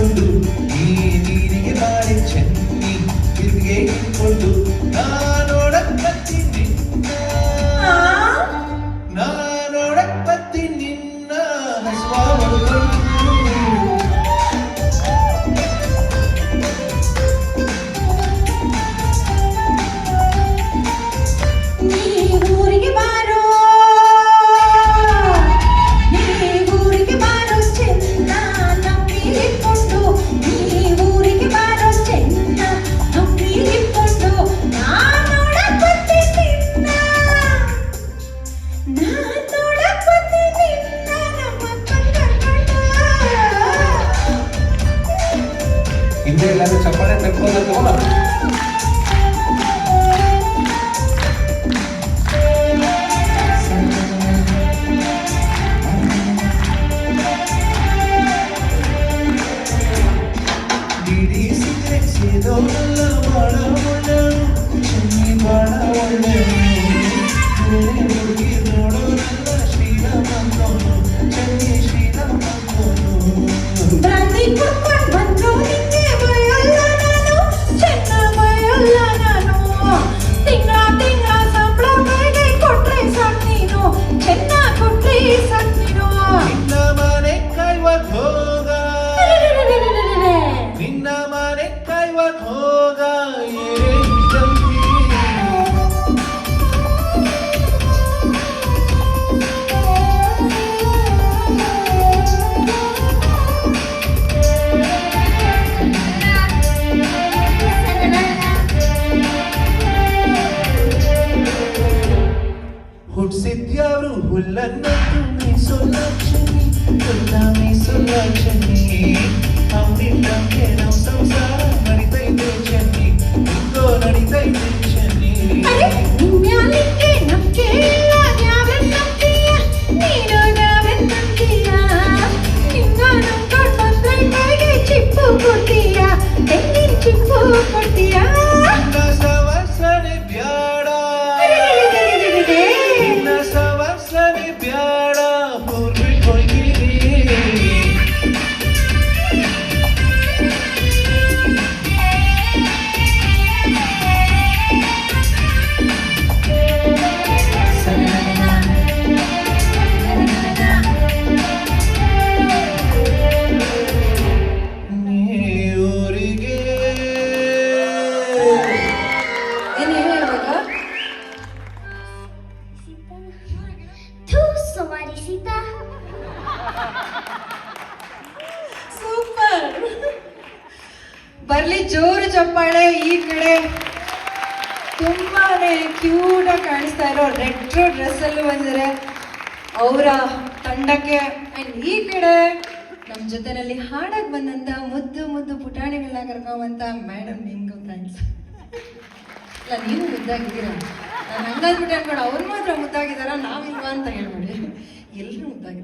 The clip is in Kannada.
ಇಟ್ಕೊಂಡು ಈ ನೀರಿಗೆ ಬಾಳೆ ಚೆನ್ನಿ ತಿರುಗಿಗೆ ಇಟ್ಕೊಂಡು ನಾನೋಡಕ್ ಬರ್ತೀನಿ ನಾನೋಡಕ್ ಬರ್ತೀನಿ ನಿನ್ನ ಹಸುವ ಹೊಡ್ಕೊಂಡು ಹಿಂದೆ ಎಲ್ಲಾದ್ರೂ ಚಪ್ಪಾಳೆ ತಕ್ಕೋದ ತಗೋಣ ಬಿಡಿ ಸಿಗರೇಟ್ ಸೇದೋಲ್ಲ ಬಾಳ ಒಳ್ಳೆಯದು ಚೆನ್ನಿ ಬಾಳ ಒಳ್ಳೆಯದು ಹುಡುಗಿ ನೋಡೋನಲ್ಲ ಶ್ರೀರಾಮಂತೋನು ಚೆನ್ನಿ ಶ್ರೀರಾಮಂತೋನು ಬ್ರಾಂಡಿ ಕುಡ್ಕೊಂಡು ಬಂದ್ರು ನಿಂಗೆ ಬಯಲ್ಲ ನಾನು ಚೆನ್ನ ಬಯಲ್ಲ ನಾನು ತಿಂಗಳ ಸಂಬಳ ಕೈಗೆ ಕೊಟ್ರೆ ಸಾಕ್ ನೀನು ಚೆನ್ನ ಕೊಟ್ರೆ ಸಾಕ್ ನೀನು ನಿನ್ನ ಮನೆ ಕಾಯ್ವತ್ ಹೋಗ ನಿನ್ನ ಮನೆ ಕಾಯ್ವತ್ ಹೋಗ ಹುಡ್ಸಿದ್ಯಾವ್ರು ಹುಲ್ಲನ್ನದ್ದು ಮೀಸೊಲ್ಲಕ್ಷಣಿ ಹುಲ್ಲ ಮೀಸೊಲ್ಲಕ್ಷಣಿ ಅವನಿದ್ದಂಗೆ ನಾವು ಸಂಸಾರ ನಡಿತೈತೆ ಚೆನ್ನಿ ಹಿಂಗೋ ನಡಿತೈತೆ ಚೆನ್ನಿ ನಿಮ್ಯಾಲಿಕ್ಕೆ ನಂಬಿಕೆ ಇಲ್ಲ ಯಾವನ್ ನಂಬ್ತೀಯ ನೀನು ಯಾವನ್ ನಂಬ್ತೀಯ ನಿಂಗ ನಂಬ್ಕೊಂಡ್ ಬಂದ್ರೆ ಕೈಗೆ ಚಿಪ್ಪು ಕೊಡ್ತೀಯ ತೆಂಗಿನ ಚಿಪ್ಪು ಕೊಡ್ತೀಯ ನಿನ್ನ ಸವಸನೆ ಬ್ಯಾಡ ನಿನ್ನ ಸವಸನೆ ಬ್ಯಾಡ ಹೋಗ್ಬಿಟ್ಕೊಳ್ತೀನಿ ಊರಿಗೆ ಏನು ಹೇಳುವಾಗ ಥೂ ಸವಾರಿ ಸೀತಾ ಸೂಪರ್ ಬರ್ಲಿ ಜೋರು ಚಪ್ಪಾಳೆ ಈ ಕಡೆ ತುಂಬಾನೇ ಕ್ಯೂಟ್ ಆಗಿ ಕಾಣಿಸ್ತಾ ಇರೋ ರೆಟ್ರೋ ಡ್ರೆಸ್ ಅಲ್ಲೂ ಬಂದಿದ್ದಾರೆ ಅವರ ತಂಡಕ್ಕೆ ಅಂಡ್ ಈ ಕಡೆ ನಮ್ಮ ಜೊತೆನಲ್ಲಿ ಹಾಡಕ್ ಬಂದಂತ ಮುದ್ದು ಮುದ್ದು ಪುಟಾಣಿಗಳನ್ನ ಕರ್ಕೊಂಬಂತ ಮೇಡಮ್ ನಿಮ್ಗೂ ಥ್ಯಾಂಕ್ಸ್ ಇಲ್ಲ ನೀವು ಮುದ್ದಾಗಿದ್ದೀರಾ ನಾನು ಹಂಗಂದ್ಬಿಟ್ಟೆ ಅನ್ಕೊಂಡು ಅವ್ರು ಮಾತ್ರ ಮುದ್ದಾಗಿದ್ದಾರ ನಾವಿಲ್ವಾ ಅಂತ ಹೇಳ್ಬೇಡಿ ಎಲ್ಲರೂ ಮುದ್ದಾಗಿದ್ದಾರೆ